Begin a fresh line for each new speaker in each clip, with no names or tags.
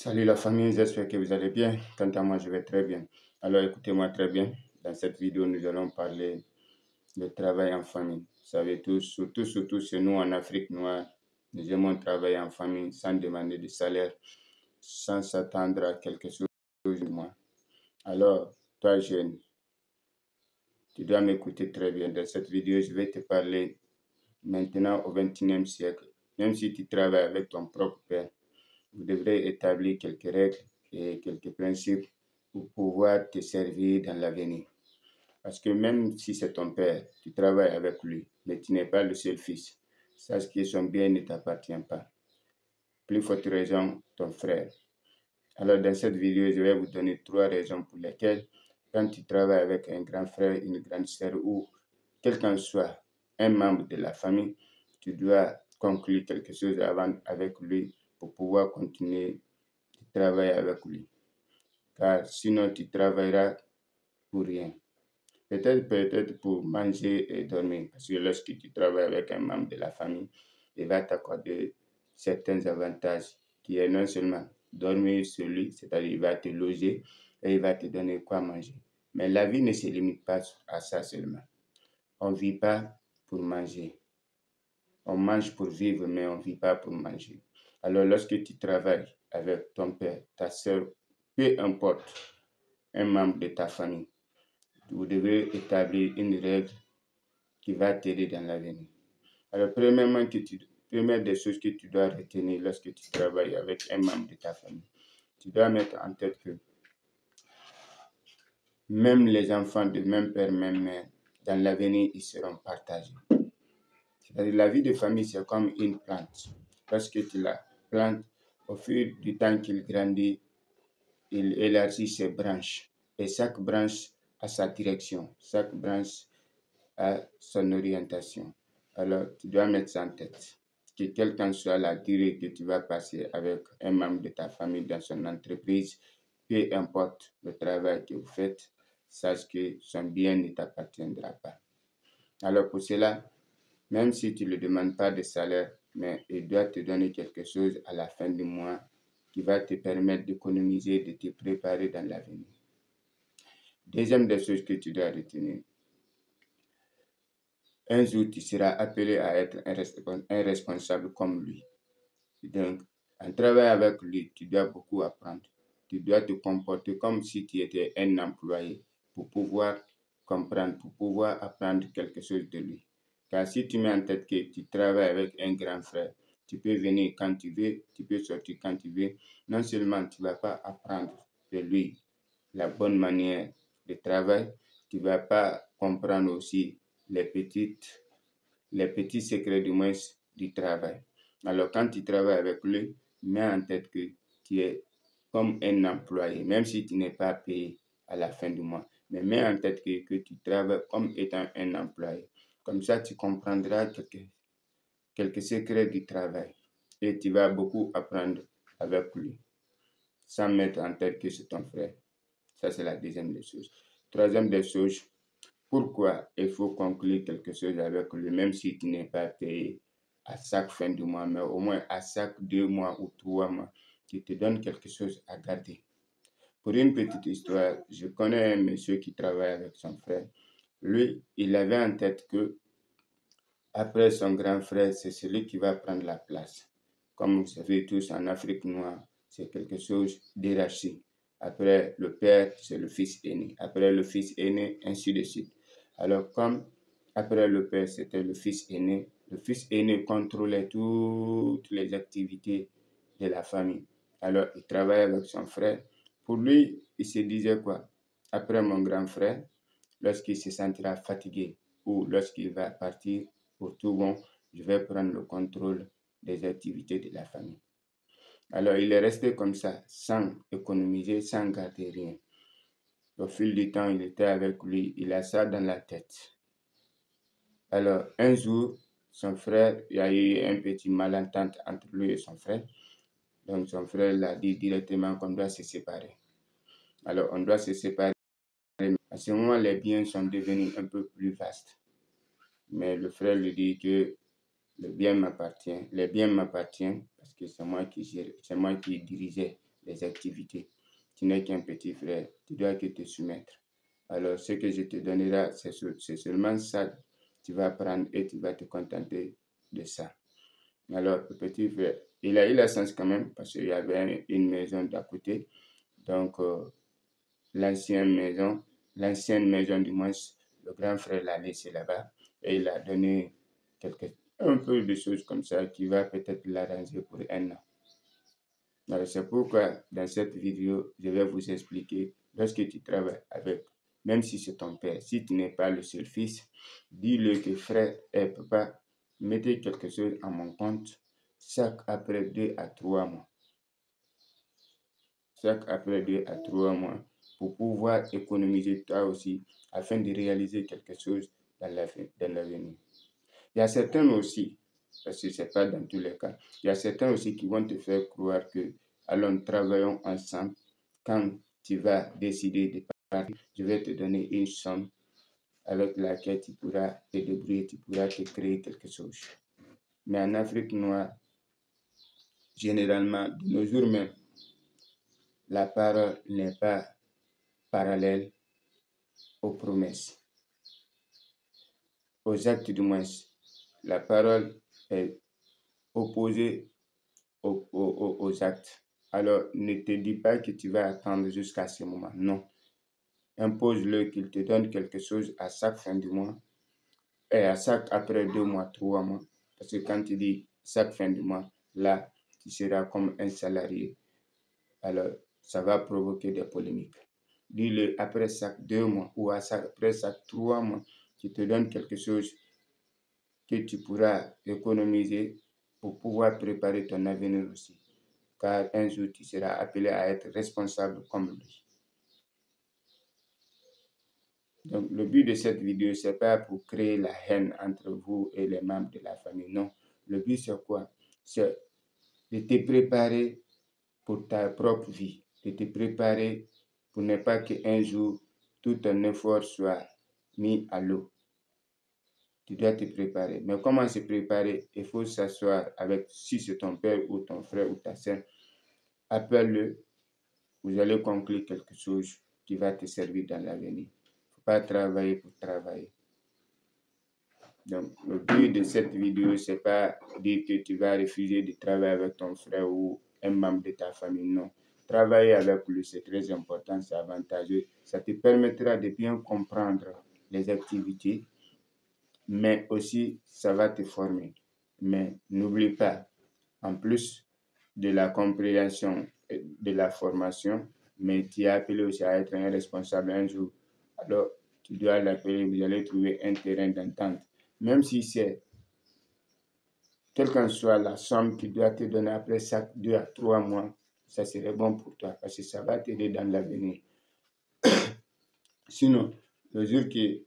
Salut la famille, j'espère que vous allez bien. Quant à moi, je vais très bien. Alors écoutez-moi très bien. Dans cette vidéo, nous allons parler de travail en famille. Vous savez tous, surtout chez nous en Afrique noire, nous aimons travailler en famille sans demander de salaire, sans s'attendre à quelque chose de moi. Alors, toi jeune, tu dois m'écouter très bien. Dans cette vidéo, je vais te parler maintenant au XXIe siècle. Même si tu travailles avec ton propre père, vous devrez établir quelques règles et quelques principes pour pouvoir te servir dans l'avenir. Parce que même si c'est ton père, tu travailles avec lui, mais tu n'es pas le seul fils. Sache que son bien ne t'appartient pas. Plus forte raison, ton frère. Alors dans cette vidéo, je vais vous donner 3 raisons pour lesquelles, quand tu travailles avec un grand frère, une grande sœur ou quel qu'en soit un membre de la famille, tu dois conclure quelque chose avant avec lui pour pouvoir continuer de travailler avec lui. Car sinon, tu travailleras pour rien. Peut-être pour manger et dormir. Parce que lorsque tu travailles avec un membre de la famille, il va t'accorder certains avantages qui est non seulement dormir sur lui, c'est-à-dire il va te loger et il va te donner quoi manger. Mais la vie ne se limite pas à ça seulement. On ne vit pas pour manger. On mange pour vivre, mais on ne vit pas pour manger. Alors lorsque tu travailles avec ton père, ta soeur, peu importe, un membre de ta famille, vous devez établir une règle qui va t'aider dans l'avenir. Alors, première des choses que tu dois retenir lorsque tu travailles avec un membre de ta famille, tu dois mettre en tête que même les enfants de même père, même mère, dans l'avenir, ils seront partagés. C'est-à-dire, la vie de famille, c'est comme une plante. Lorsque tu la plantes, au fur du temps qu'il grandit, il élargit ses branches. Et chaque branche a sa direction. Chaque branche à son orientation. Alors, tu dois mettre ça en tête. Que quelle qu'en soit la durée que tu vas passer avec un membre de ta famille dans son entreprise, peu importe le travail que vous faites, sache que son bien ne t'appartiendra pas. Alors pour cela, même si tu ne lui demandes pas de salaire, mais il doit te donner quelque chose à la fin du mois qui va te permettre d'économiser, de te préparer dans l'avenir. Deuxième des choses que tu dois retenir, un jour, tu seras appelé à être un responsable comme lui. Donc, en travaillant avec lui, tu dois beaucoup apprendre. Tu dois te comporter comme si tu étais un employé pour pouvoir comprendre, pour pouvoir apprendre quelque chose de lui. Car si tu mets en tête que tu travailles avec un grand frère, tu peux venir quand tu veux, tu peux sortir quand tu veux. Non seulement tu ne vas pas apprendre de lui la bonne manière de travail, tu ne vas pas comprendre aussi les petits secrets du moins du travail. Alors quand tu travailles avec lui, mets en tête que tu es comme un employé, même si tu n'es pas payé à la fin du mois. Mais mets en tête que tu travailles comme étant un employé. Comme ça, tu comprendras quelques secrets du travail et tu vas beaucoup apprendre avec lui, sans mettre en tête que c'est ton frère. Ça, c'est la deuxième des choses. Troisième des choses, pourquoi il faut conclure quelque chose avec lui, même si tu n'es pas payé à chaque fin du mois, mais au moins à chaque 2 mois ou 3 mois, tu te donnes quelque chose à garder. Pour une petite histoire, je connais un monsieur qui travaille avec son frère. Lui, il avait en tête que après son grand frère, c'est celui qui va prendre la place. Comme vous savez tous, en Afrique noire, c'est quelque chose d'hierarchie. Après le père, c'est le fils aîné. Après le fils aîné, ainsi de suite. Alors, comme après le père, c'était le fils aîné contrôlait toutes les activités de la famille. Alors, il travaillait avec son frère. Pour lui, il se disait quoi? Après mon grand frère, lorsqu'il se sentira fatigué ou lorsqu'il va partir pour tout bon, je vais prendre le contrôle des activités de la famille. Alors, il est resté comme ça, sans économiser, sans garder rien. Au fil du temps, il était avec lui, il a ça dans la tête. Alors, un jour, son frère, il y a eu un petit malentente entre lui et son frère. Donc, son frère l'a dit directement qu'on doit se séparer. Alors, on doit se séparer. À ce moment, les biens sont devenus un peu plus vastes. Mais le frère lui dit que les biens m'appartiennent parce que c'est moi qui dirigeais les activités. Tu n'es qu'un petit frère, tu dois que te soumettre. Alors, ce que je te donnerai, c'est seulement ça. Tu vas prendre et tu vas te contenter de ça. Alors, le petit frère, il a eu la chance quand même parce qu'il y avait une maison d'à côté. Donc, l'ancienne maison du moins, le grand frère l'a laissé là-bas et il a donné un peu de choses comme ça qui va peut-être l'arranger pour un an. Alors, c'est pourquoi dans cette vidéo, je vais vous expliquer lorsque tu travailles avec, même si c'est ton père, si tu n'es pas le seul fils, dis-le que frère et papa, mettez quelque chose à mon compte chaque après 2 à 3 mois. Chaque après 2 à 3 mois pour pouvoir économiser toi aussi afin de réaliser quelque chose dans l'avenir. Il y a certains aussi, parce que ce n'est pas dans tous les cas, il y a certains aussi qui vont te faire croire que allons, travaillons ensemble. Quand tu vas décider de partir, je vais te donner une somme avec laquelle tu pourras te débrouiller, tu pourras te créer quelque chose. Mais en Afrique noire, généralement, de nos jours même, la parole n'est pas parallèle aux promesses, aux actes du moins. La parole est opposée aux actes. Alors, ne te dis pas que tu vas attendre jusqu'à ce moment. Non. Impose-le qu'il te donne quelque chose à chaque fin du mois et à chaque après 2 mois, 3 mois. Parce que quand tu dis chaque fin du mois, là, tu seras comme un salarié. Alors, ça va provoquer des polémiques. Dis-le après chaque 2 mois ou après chaque 3 mois, tu te donnes quelque chose que tu pourras économiser pour pouvoir préparer ton avenir aussi. Car un jour, tu seras appelé à être responsable comme lui. Donc, le but de cette vidéo, ce n'est pas pour créer la haine entre vous et les membres de la famille. Non. Le but, c'est quoi? C'est de te préparer pour ta propre vie, de te préparer pour ne pas qu'un jour, tout ton effort soit mis à l'eau. Tu dois te préparer. Mais comment se préparer? Il faut s'asseoir avec, si c'est ton père ou ton frère ou ta soeur, appelle-le, vous allez conclure quelque chose qui va te servir dans l'avenir. Il ne faut pas travailler pour travailler. Donc, le but de cette vidéo, ce n'est pas dire que tu vas refuser de travailler avec ton frère ou un membre de ta famille. Non. Travailler avec lui, c'est très important, c'est avantageux. Ça te permettra de bien comprendre les activités, mais aussi, ça va te former. Mais n'oublie pas, en plus de la compréhension et de la formation, mais tu es appelé aussi à être un responsable un jour. Alors, tu dois l'appeler, vous allez trouver un terrain d'entente. Même si c'est, quelle qu'en soit la somme qu'il doit te donner après chaque 2 à 3 mois, ça serait bon pour toi parce que ça va t'aider dans l'avenir. Sinon, le jour que,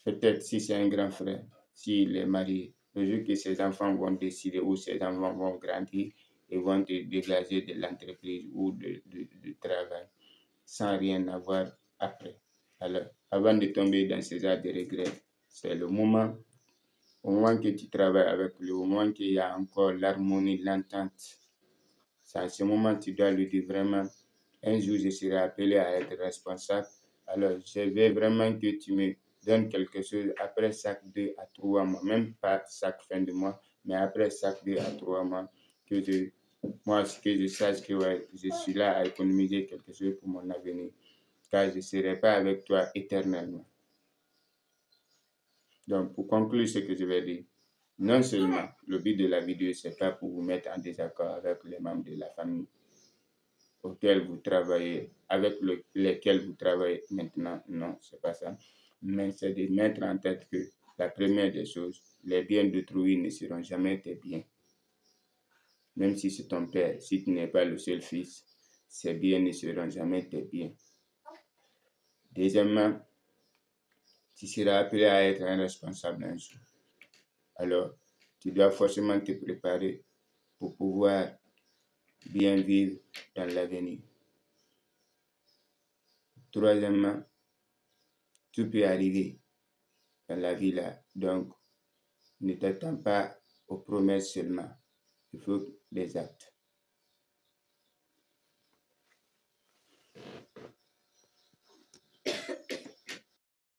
peut-être si c'est un grand frère, s'il est marié, le jour que ses enfants vont décider ou ses enfants vont grandir et vont te dégager de l'entreprise ou du travail sans rien avoir après. Alors, avant de tomber dans ces heures de regret, c'est le moment, au moment que tu travailles avec lui, au moment qu'il y a encore l'harmonie, l'entente. C'est à ce moment que tu dois lui dire vraiment, un jour je serai appelé à être responsable. Alors, je veux vraiment que tu me donnes quelque chose après chaque 2 à 3 mois, même pas chaque fin de mois, mais après chaque 2 à 3 mois, que je sache que ouais, je suis là à économiser quelque chose pour mon avenir, car je ne serai pas avec toi éternellement. Donc, pour conclure ce que je vais dire, non seulement le but de la vidéo, ce n'est pas pour vous mettre en désaccord avec les membres de la famille auxquels vous travaillez, avec lesquels vous travaillez maintenant, non, c'est pas ça. Mais c'est de mettre en tête que la première des choses, les biens d'autrui ne seront jamais tes biens. Même si c'est ton père, si tu n'es pas le seul fils, ces biens ne seront jamais tes biens. Deuxièmement, tu seras appelé à être un responsable un jour. Alors, tu dois forcément te préparer pour pouvoir bien vivre dans l'avenir. Troisièmement, tout peut arriver dans la vie là. Donc, ne t'attends pas aux promesses seulement. Il faut des actes.